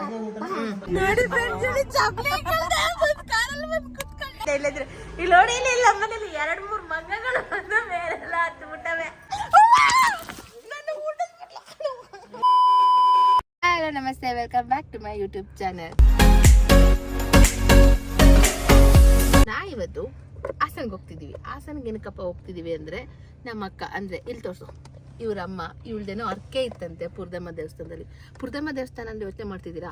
ನೋಡಿ ಇಲ್ಲಿ ನೋಡಿ ಇಲ್ಲ ಮನೇಲಿ 2-3 ಮಂಗಗಳು ಮೇಲೆಲ್ಲ ಹತ್ತು ಬಿಟ್ಟವೆ. ಹಲೋ ನಮಸ್ತೆ, welcome back to my YouTube channel. ಇವತ್ತು ಹಾಸನ್ಗೆ ಹೋಗ್ತಿದೀವಿ. ಹಾಸನ್ಗೆ ಏನಕ್ಕಪ್ಪ ಹೋಗ್ತಿದೀವಿ ಅಂದ್ರೆ ನಮ್ಮ ಅಕ್ಕ ಅಂದ್ರೆ ಇಲ್ಲಿ ತೋರ್ಸು, ಇವ್ರ ಅಮ್ಮ ಇವಳ್ದೇನೋ ಅರ್ಕೆ ಇತ್ತಂತೆ ಪುರದಮ್ಮ ದೇವಸ್ಥಾನದಲ್ಲಿ. ಪುರದಮ್ಮ ದೇವಸ್ಥಾನ ಅಂದ್ರೆ ಯೋಚನೆ ಮಾಡ್ತಿದ್ದೀರಾ?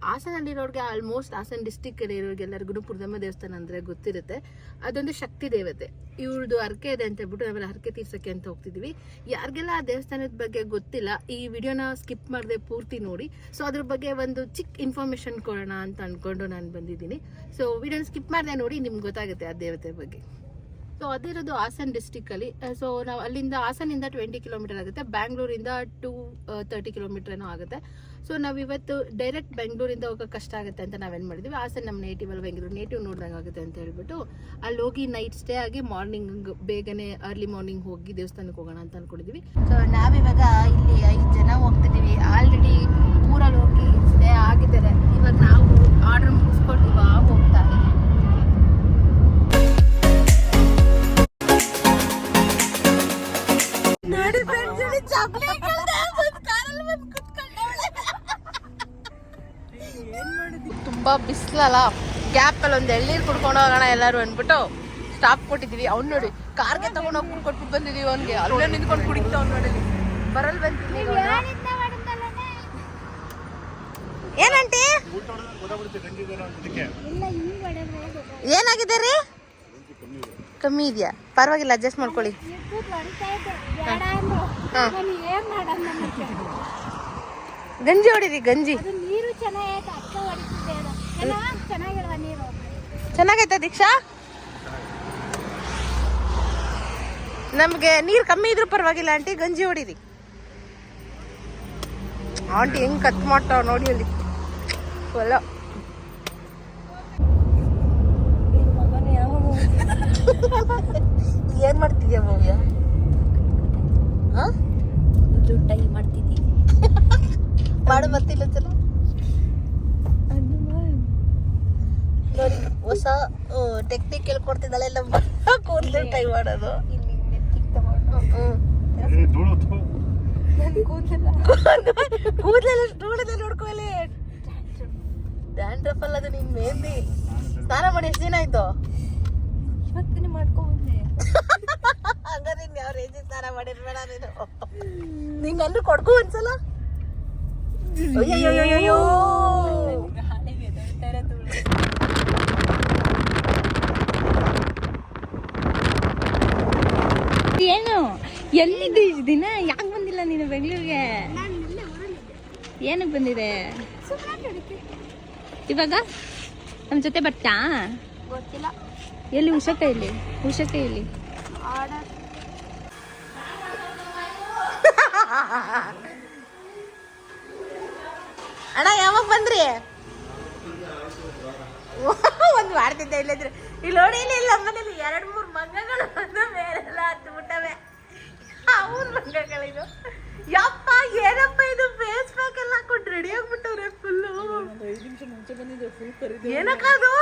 ಹಾಸನಲ್ಲಿರೋರ್ಗೆ ಆಲ್ಮೋಸ್ಟ್ ಹಾಸನ ಡಿಸ್ಟಿಕ್ ಅಲ್ಲಿ ಇರೋರ್ಗೆಲ್ಲರಿಗೂ ಪುರದಮ್ಮ ದೇವಸ್ಥಾನ ಅಂದ್ರೆ ಗೊತ್ತಿರುತ್ತೆ. ಅದೊಂದು ಶಕ್ತಿ ದೇವತೆ. ಇವ್ರದ್ದು ಅರ್ಕೆ ಇದೆ ಅಂತ ಹೇಳ್ಬಿಟ್ಟು ನಾವೆಲ್ಲ ಹರಕೆ ತೀರ್ಸಕ್ಕೆ ಅಂತ ಹೋಗ್ತಿದೀವಿ. ಯಾರಿಗೆಲ್ಲ ಆ ದೇವಸ್ಥಾನದ ಬಗ್ಗೆ ಗೊತ್ತಿಲ್ಲ, ಈ ವಿಡಿಯೋನ ಸ್ಕಿಪ್ ಮಾಡದೆ ಪೂರ್ತಿ ನೋಡಿ. ಸೊ ಅದ್ರ ಬಗ್ಗೆ ಒಂದು ಚಿಕ್ಕ ಇನ್ಫಾರ್ಮೇಶನ್ ಕೊಡೋಣ ಅಂತ ಅನ್ಕೊಂಡು ನಾನು ಬಂದಿದ್ದೀನಿ. ಸೊ ವಿಡಿಯೋನ ಸ್ಕಿಪ್ ಮಾಡದೆ ನೋಡಿ, ನಿಮ್ಗೆ ಗೊತ್ತಾಗುತ್ತೆ ಆ ದೇವತೆ ಬಗ್ಗೆ. ಸೊ ಅದಿರೋದು ಹಾಸನ್ ಡಿಸ್ಟಿಕ್ ಅಲ್ಲಿ. ಸೊ ನಾವು ಅಲ್ಲಿಂದ ಹಾಸನಿಂದ 20 ಕಿಲೋಮೀಟರ್ ಆಗುತ್ತೆ, ಬ್ಯಾಂಗ್ಳೂರಿಂದ 230 ಕಿಲೋಮೀಟರ್ ಏನೋ ಆಗುತ್ತೆ. ಸೊ ನಾವಿವತ್ತು ಡೈರೆಕ್ಟ್ ಬೆಂಗಳೂರಿಂದ ಹೋಗೋಕೆ ಕಷ್ಟ ಆಗುತ್ತೆ ಅಂತ ನಾವೇನು ಮಾಡಿದ್ವಿ, ಹಾಸನ್ ನಮ್ಮ ನೇಟಿವ್ ಅಲ್ಲಿ ಬೆಂಗಳೂರು ನೇಟಿವ್ ನೋಡ್ದಂಗೆ ಆಗುತ್ತೆ ಅಂತ ಹೇಳ್ಬಿಟ್ಟು ಅಲ್ಲಿ ಹೋಗಿ ನೈಟ್ ಸ್ಟೇ ಆಗಿ ಮಾರ್ನಿಂಗ್ ಬೇಗನೆ ಅರ್ಲಿ ಮಾರ್ನಿಂಗ್ ಹೋಗಿ ದೇವಸ್ಥಾನಕ್ಕೆ ಹೋಗೋಣ ಅಂತ ಅನ್ಕೊಂಡಿದ್ವಿ. ಸೊ ನಾವಿವಾಗ ಇಲ್ಲಿ 5 ಜನ ಹೋಗ್ತಿದ್ದೀವಿ. ಆಲ್ರೆಡಿ ಊರಲ್ಲಿ ಹೋಗಿ ಸ್ಟೇ ಆಗಿದ್ದಾರೆ. ಇವಾಗ ನಾವು ಆರ್ಡರ್ ಮುಗಿಸ್ಕೊಂಡು ಇವಾಗ ಹೋಗ್ತಾ ಇದ್ದೀವಿ. ತುಂಬಾ ಬಿಸಿಲಲ್ಲ, ಗ್ಯಾಪ್ ಅಲ್ಲಿ ಒಂದ್ ಎಳ್ನೀರ್ ಕುಡ್ಕೊಂಡು ಹೋಗೋಣ ಎಲ್ಲಾರು ಅನ್ಬಿಟ್ಟು ಸ್ಟಾಪ್ ಕೊಟ್ಟಿದೀವಿ. ಅವ್ನು ನೋಡಿ ಕಾರ್ಗೆ ತಗೊಂಡೋಗಿ ಕುಡ್ಕೊಟ್ಟು ಬಂದಿದೀವಿ. ಅವ್ನಿಗೆ ಅಲ್ಲೇ ನಿಂತ್ಕೊಂಡು ಕುಡಿತ ಅವ್ನು ನೋಡಿ ಬರಲ್ ಬಂತೀನಿ. ಏನಂಟಿ ಏನಾಗಿದೆ ರೀ? ಕಮ್ಮಿ ಇದೆಯಾ? ಪರವಾಗಿಲ್ಲ, ಅಡ್ಜಸ್ಟ್ ಮಾಡ್ಕೊಳ್ಳಿ. ಗಂಜಿ ಹೊಡಿರಿ, ಗಂಜಿ ಚೆನ್ನಾಗೈತ ದೀಕ್ಷಾ? ನಮ್ಗೆ ನೀರ್ ಕಮ್ಮಿ ಇದ್ರು ಪರವಾಗಿಲ್ಲ ಆಂಟಿ, ಗಂಜಿ ಹೊಡಿರಿ. ಆಂಟಿ ಹೆಂಗ್ ಕಟ್ ಮಾಡ್ತಾವ ನೋಡಿ ಅಲ್ಲಿ. ಒಲ್ಲ ಏನ್ ಮಾಡ್ತಿದ್ಯಾ ಭವ್ಯ? ಟೈ ಮಾಡ್ತಿದ್ದೀವಿ ಮಾಡು ಮತ್ತಿಲ್ಲ ಚಲ ನೋಡಿ, ಹೊಸ ಟೆಕ್ನಿಕ್ ಹೇಳ್ಕೊಡ್ತಿದ್ದಾಳೆ ಎಲ್ಲ. ಕೂದಲು ಟೈ ಮಾಡೋದು. ಕೂದಲೆಲ್ಲ ನೋಡಿದ್ರೆ ನೋಡ್ಕೊಳ್ಳಿ. ಡ್ಯಾಂಡ್ರಫ್ ಅಲ್ಲ ಅದು, ನಿನ್ ಮೆಹಂದಿ. ಸ್ನಾನ ಮಾಡಿ ಎಷ್ಟು ದಿನ ಆಯ್ತು? ಇವತ್ತಿನ ಮಾಡ್ಕೊಂಡ್ಬಂದೆ. ಹಂಗಾರೆ ನೀನ್ ಯಾವ ರೇಂಜ್ ಸ್ನಾನ ಮಾಡಿರ್ಬೇಡ ನೀನು. ನಿಂಗಂದ್ರೆ ಕೊಡ್ಕೊ ಒಂದ್ಸಲ. ಅಯ್ಯೋ ಏನು ಎಲ್ಲಿದ್ದು ಇಷ್ಟು ದಿನ? ಯಾಕೆ ಬಂದಿಲ್ಲ ನೀನು ಬೆಂಗಳೂರಿಗೆ? ಏನಕ್ಕೆ ಬಂದಿದೆ ಇವಾಗ? ನಮ್ಮ ಜೊತೆ ಬರ್ತಾ? ಗೊತ್ತಿಲ್ಲ. ಎಲ್ಲಿ ಉಷಕ್ಕೆ? ಇಲ್ಲಿ ಉಷಕ್ಕೆ ಇಲ್ಲಿ ಅಣ್ಣ ಯಾವಾಗ ಬಂದ್ರಿ? ಒಂದು ಮಾಡ್ತಿದ್ದೆ. ಇಲ್ಲದ್ರೆ ಇಲ್ಲಿ ನೋಡಿ, ಇಲ್ಲ ಮನೇಲಿ 2-3 ಮಂಗಗಳು ಮೇಲೆಲ್ಲ ಹತ್ತು ಬಿಟ್ಟವೆ. ಅವ್ರ ಮಂಗಗಳಿದು. ಯಪ್ಪ ಏನಪ್ಪ ಇದು? ಫೇಸ್ ಪ್ಯಾಕ್ ಎಲ್ಲ ಹಾಕೊಂಡು ರೆಡಿ ಆಗ್ಬಿಟ್ಟವ್ರೆ ಫುಲ್ಲು. ಏನಕ್ಕದು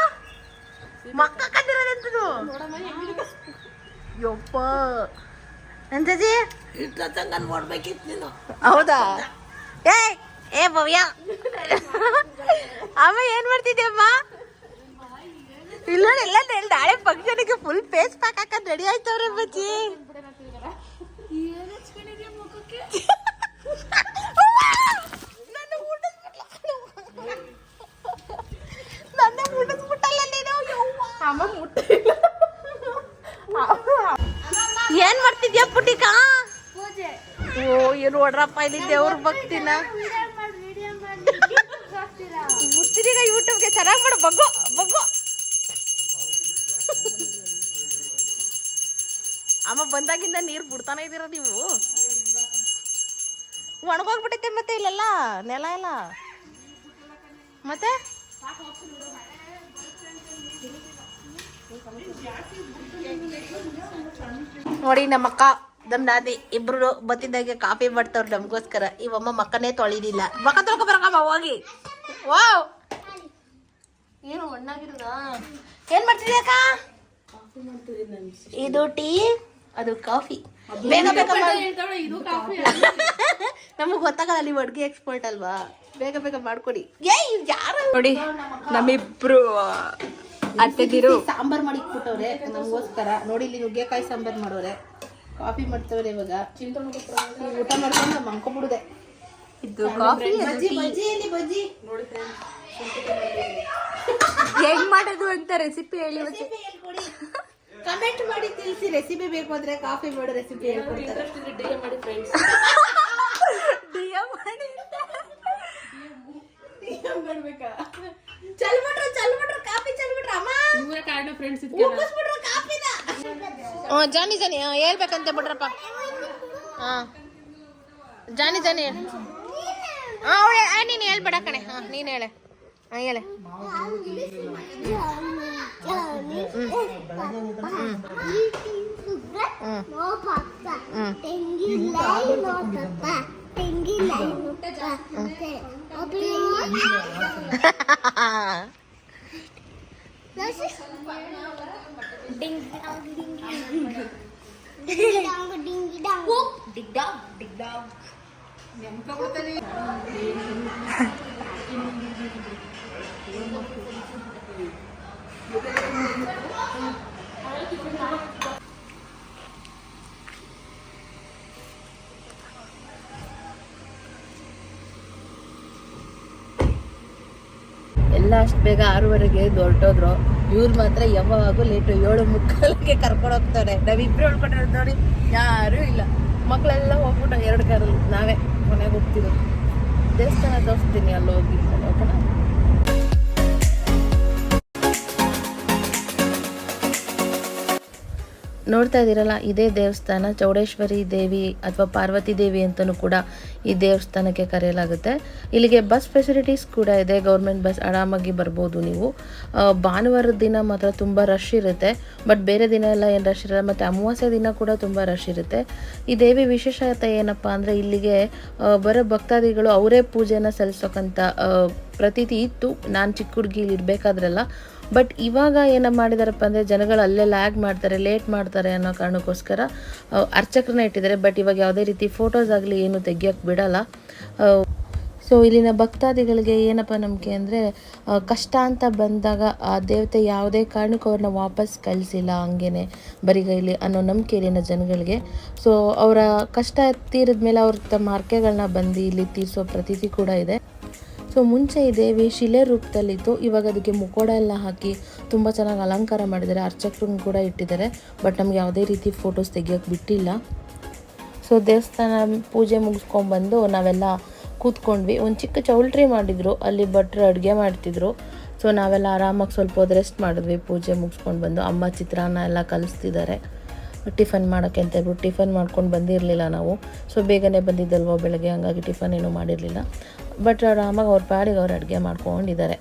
ಮಕ್ಕ ಕಂದಿರೋದಂತದು? ಯಪ್ಪ ಅಂತಜಿ ನೋಡ್ಬೇಕಿತ್ತು ನೀನು. ಹೌದಾ? ಏ ಭವ್ಯ, ಅಮ್ಮ ಏನ್ ಮಾಡ್ತಿದ್ಯಮ್ಮ? ಇಲ್ಲ ಎಲ್ಲ ನಾಳೆ ಫಂಕ್ಷನ್ಗೆ ಫುಲ್ ಫೇಸ್ ಪ್ಯಾಕ್ ಹಾಕದ್ ರೆಡಿ ಆಯ್ತವ್ರೆ ಬಜ್ಜಿ. ನನ್ನ ಮುಟ್ಟಿಸ್ಬಿಟ್ಟಲ್ಲ ನೀನು. ಅಮ್ಮ ಮುಟ್ಟಿಲ್ಲ. ಏನ್ ಮಾಡ್ತಿದ್ಯಾ ಪುಟಿಕ? ಓ ಏನು ನೋಡ್ರಪ್ಪ, ಇಲ್ಲಿ ದೇವ್ರ ಭಕ್ತಿನ ಮುಟ್ಟಿದೀಗ ಯೂಟ್ಯೂಬ್ಗೆ. ಚೆನ್ನಾಗಿ ಮಾಡು, ಬಗ್ಗು ಬಗ್ಗು. ಅಮ್ಮ ಬಂದಾಗಿಂದ ನೀರು ಬಿಡ್ತಾನೆ ಇದೀರ ನೀವು. ಒಣಗೋಗ್ಬಿಟ್ಟೈತೆ ಮತ್ತೆ ಇಲ್ಲೆಲ್ಲ ನೆಲ ಎಲ್ಲ. ಮತ್ತೆ ನೋಡಿ ನಮ್ಮಕ್ಕ ನಮ್ ನಾದಿ ಇಬ್ರು ಬತ್ತಿದ್ದಾಗೆ ಕಾಫಿ ಮಾಡ್ತವ್ರು ನಮಗೋಸ್ಕರ. ಇವಮ್ಮ ಮಕ್ಕನೇ ತೊಳಿದಿಲ್ಲ. ಮಕ್ಕ ತೊಳ್ಕೊ ಬರಕಮ್ಮ ಹೋಗಿ. ವಾವ್, ಏನು ಒಣ್ಣಾಗಿರೋದ? ಏನ್ ಮಾಡ್ತಿದ್ಯಾ ಅಕ್ಕ? ಇದು ಟೀ, ಅದು ಕಾಫಿ. ಬೇಗ ಬೇಗ ನಮಗ್ ಗೊತ್ತಾಗಲ್ಲ, ನೀವು ಅಡ್ಗೆ ಎಕ್ಸ್ಪರ್ಟ್ ಅಲ್ವಾ? ಬೇಗ ಬೇಗ ಮಾಡ್ಕೊಡಿ. ಯಾರು ನೋಡಿ ನಮ್ಮಿಬ್ರು ಅತ್ತೆದಿರು ಸಾಂಬಾರ್ ಮಾಡಿ ಇಟ್ಬಿಟ್ಟವ್ರೆ ನಮಗೋಸ್ಕರ. ನೋಡಿ ಇಲ್ಲಿ ನುಗ್ಗೆಕಾಯಿ ಸಾಂಬಾರ್ ಮಾಡೋರೆ, ಕಾಫಿ ಮಾಡ್ತವ್ರೆ. ಇವಾಗ ಊಟ ಮಾಡ್ಕೊಂಡು ಮಂಕೊಬಿಡುದೆ. ಇದು ಕಾಫಿ, ಬಜ್ಜಿ ಹೆಂಗ್ ಮಾಡೋದು ಅಂತ ರೆಸಿಪಿ ಹೇಳಿ. ಕಮೆಂಟ್ ಮಾಡಿ ತಿಳಿಸಿ. ರೆಸಿಪಿ ಬೇಕು ಅಂದ್ರೆ ಕಾಫಿ ಮಾಡೋ ರೆಸಿಪಿ ಹೇಳ್ಕೊಡ್ತಾರೆ. ಜಾನಿ ಜಾನಿ ಹೇಳ್ಬೇಕಂತ ಬಿಡ್ರಪ್ಪ. ಜಾನಿ ಜಾನಿ ನೀನ್ ಹೇಳ್ಬೇಡ ಕಣೆ. ನೀನ್ ಹೇಳೆ. ಹೇಳೆ. ಎಲ್ಲ ಅಷ್ಟು ಬೇಗ 6:30ಗೆ ಹೊರಟೋದ್ರು. ಇವ್ರು ಮಾತ್ರ ಯಾವಾಗೂ ಲೇಟು, 7:45ಗೆ ಕರ್ಕೊಂಡು ಹೋಗ್ತಾರೆ. ನಾವಿಬ್ರು ಹೇಳ್ಕೊಂಡಿರೋದು ನೋಡಿ, ಯಾರೂ ಇಲ್ಲ. ಮಕ್ಕಳೆಲ್ಲ ಹೋಗ್ಬಿಟ್ಟು 2 ಕಾರಲ್ಲಿ, ನಾವೇ ಮನೆಗೆ ಹೋಗ್ತೀವಿ. ದೇವಸ್ಥಾನ ತೋರಿಸ್ತೀನಿ, ಅಲ್ಲಿ ಹೋಗಿ ಓಕೆನಾ. ನೋಡ್ತಾ ಇದ್ದೀರಲ್ಲ, ಇದೇ ದೇವಸ್ಥಾನ ಚೌಡೇಶ್ವರಿ ದೇವಿ ಅಥವಾ ಪಾರ್ವತಿ ದೇವಿ ಅಂತಲೂ ಕೂಡ ಈ ದೇವಸ್ಥಾನಕ್ಕೆ ಕರೆಯಲಾಗುತ್ತೆ. ಇಲ್ಲಿಗೆ ಬಸ್ ಫೆಸಿಲಿಟೀಸ್ ಕೂಡ ಇದೆ, ಗೌರ್ಮೆಂಟ್ ಬಸ್ ಆರಾಮಾಗಿ ಬರ್ಬೋದು ನೀವು. ಭಾನುವಾರದ ದಿನ ಮಾತ್ರ ತುಂಬ ರಶ್ ಇರುತ್ತೆ, ಬಟ್ ಬೇರೆ ದಿನ ಎಲ್ಲ ಏನು ರಶ್ ಇರಲ್ಲ. ಮತ್ತು ಅಮಾವಾಸ್ಯೆ ದಿನ ಕೂಡ ತುಂಬ ರಶ್ ಇರುತ್ತೆ. ಈ ದೇವಿ ವಿಶೇಷತೆ ಏನಪ್ಪ ಅಂದರೆ, ಇಲ್ಲಿಗೆ ಬರೋ ಭಕ್ತಾದಿಗಳು ಅವರೇ ಪೂಜೆನ ಸಲ್ಲಿಸೋಕ್ಕಂಥ ಪ್ರತೀತಿ ಇತ್ತು ನಾನು ಚಿಕ್ಕ ಹುಡುಗಿ ಇಲ್ಲಿ ಇರಬೇಕಾದ್ರೆಲ್ಲ. ಬಟ್ ಇವಾಗ ಏನು ಮಾಡಿದಾರಪ್ಪ ಅಂದರೆ, ಜನಗಳು ಅಲ್ಲೇ ಲ್ಯಾಗ್ ಮಾಡ್ತಾರೆ, ಲೇಟ್ ಮಾಡ್ತಾರೆ ಅನ್ನೋ ಕಾರಣಕ್ಕೋಸ್ಕರ ಅರ್ಚಕರನ್ನ ಇಟ್ಟಿದ್ದಾರೆ. ಬಟ್ ಇವಾಗ ಯಾವುದೇ ರೀತಿ ಫೋಟೋಸ್ ಆಗಲಿ ಏನು ತೆಗಿಯೋಕ್ಕೆ ಬಿಡಲ್ಲ. ಸೊ ಇಲ್ಲಿನ ಭಕ್ತಾದಿಗಳಿಗೆ ಏನಪ್ಪ ನಂಬಿಕೆ ಅಂದರೆ, ಕಷ್ಟ ಅಂತ ಬಂದಾಗ ಆ ದೇವತೆ ಯಾವುದೇ ಕಾರಣಕ್ಕೂ ಅವ್ರನ್ನ ವಾಪಸ್ ಕಳಿಸಿಲ್ಲ ಹಂಗೇನೆ ಬರಿಗೈಲಿ ಅನ್ನೋ ನಂಬಿಕೆ ಇಲ್ಲಿನ ಜನಗಳಿಗೆ. ಸೊ ಅವರ ಕಷ್ಟ ತೀರಿದ ಮೇಲೆ ಅವ್ರ ತಮ್ಮ ಹರಕೆಗಳನ್ನ ಬಂದು ಇಲ್ಲಿ ತೀರಿಸೋ ಪ್ರತೀತಿ ಕೂಡ ಇದೆ. ಸೊ ಮುಂಚೆ ಈ ದೇವಿ ಶಿಲೆ ರೂಪದಲ್ಲಿತ್ತು, ಇವಾಗ ಅದಕ್ಕೆ ಮುಖೋಡ ಎಲ್ಲ ಹಾಕಿ ತುಂಬ ಚೆನ್ನಾಗಿ ಅಲಂಕಾರ ಮಾಡಿದ್ದಾರೆ, ಅರ್ಚಕರನ್ನು ಕೂಡ ಇಟ್ಟಿದ್ದಾರೆ. ಬಟ್ ನಮ್ಗೆ ಯಾವುದೇ ರೀತಿ ಫೋಟೋಸ್ ತೆಗಿಯೋಕ್ಕೆ ಬಿಟ್ಟಿಲ್ಲ. ಸೊ ದೇವಸ್ಥಾನ ಪೂಜೆ ಮುಗಿಸ್ಕೊಂಡ್ಬಂದು ನಾವೆಲ್ಲ ಕೂತ್ಕೊಂಡ್ವಿ. ಒಂದು ಚಿಕ್ಕ ಚೌಲ್ಟ್ರಿ ಮಾಡಿದರು, ಅಲ್ಲಿ ಭಟ್ರು ಅಡುಗೆ ಮಾಡ್ತಿದ್ರು. ಸೊ ನಾವೆಲ್ಲ ಆರಾಮಾಗಿ ಸ್ವಲ್ಪ ಹೊತ್ತು ರೆಸ್ಟ್ ಮಾಡಿದ್ವಿ ಪೂಜೆ ಮುಗಿಸ್ಕೊಂಡು ಬಂದು. ಅಮ್ಮ ಚಿತ್ರಾನ್ನ ಎಲ್ಲ ಕಲಿಸ್ತಿದ್ದಾರೆ ಟಿಫನ್ ಮಾಡೋಕ್ಕೆ ಅಂತ ಹೇಳ್ಬಿಟ್ಟು. ಟಿಫನ್ ಮಾಡ್ಕೊಂಡು ಬಂದಿರಲಿಲ್ಲ ನಾವು, ಸೊ ಬೇಗನೆ ಬಂದಿದ್ದಲ್ವ ಬೆಳಗ್ಗೆ, ಹಂಗಾಗಿ ಟಿಫನ್ ಏನೂ ಮಾಡಿರಲಿಲ್ಲ. ಬಟ್ ಆರಾಮಾಗಿ ಅವ್ರ ಪಾಡಿಗೆ ಅವ್ರು ಅಡುಗೆ ಮಾಡ್ಕೊಂಡಿದ್ದಾರೆ.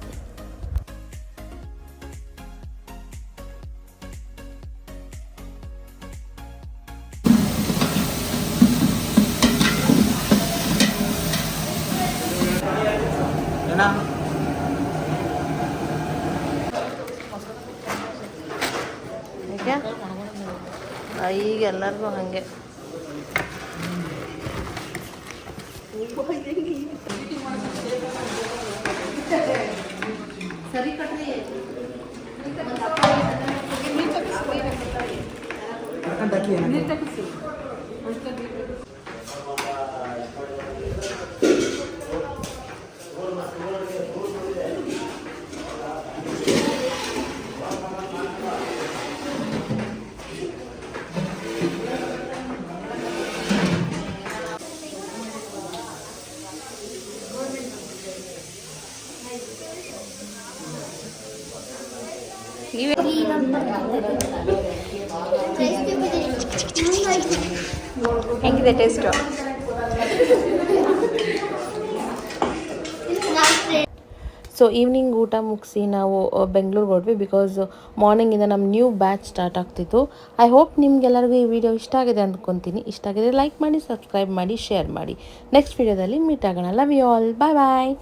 ಈಗ ಎಲ್ಲರಿಗೂ ಹಾಗೆ ಸರಿ ಕಟ್ರಿ. ಹೆಂಗಿದೆ ಟೇಸ್ಟು? ಸೊ ಈವ್ನಿಂಗ್ ಊಟ ಮುಗಿಸಿ ನಾವು ಬೆಂಗಳೂರಿಗೆ ಹೊರಟ್ವಿ. ಬಿಕಾಸ್ ಮಾರ್ನಿಂಗಿಂದ ನಮ್ಮ ನ್ಯೂ ಬ್ಯಾಚ್ ಸ್ಟಾರ್ಟ್ ಆಗ್ತಿತ್ತು. ಐ ಹೋಪ್ ನಿಮ್ಗೆಲ್ಲರಿಗೂ ಈ ವಿಡಿಯೋ ಇಷ್ಟ ಆಗಿದೆ ಅಂದ್ಕೊತೀನಿ. ಇಷ್ಟ ಆಗಿದೆ ಲೈಕ್ ಮಾಡಿ, ಸಬ್ಸ್ಕ್ರೈಬ್ ಮಾಡಿ, ಶೇರ್ ಮಾಡಿ. ನೆಕ್ಸ್ಟ್ ವಿಡಿಯೋದಲ್ಲಿ ಮೀಟ್ ಆಗೋಣ. Love you all. Bye bye.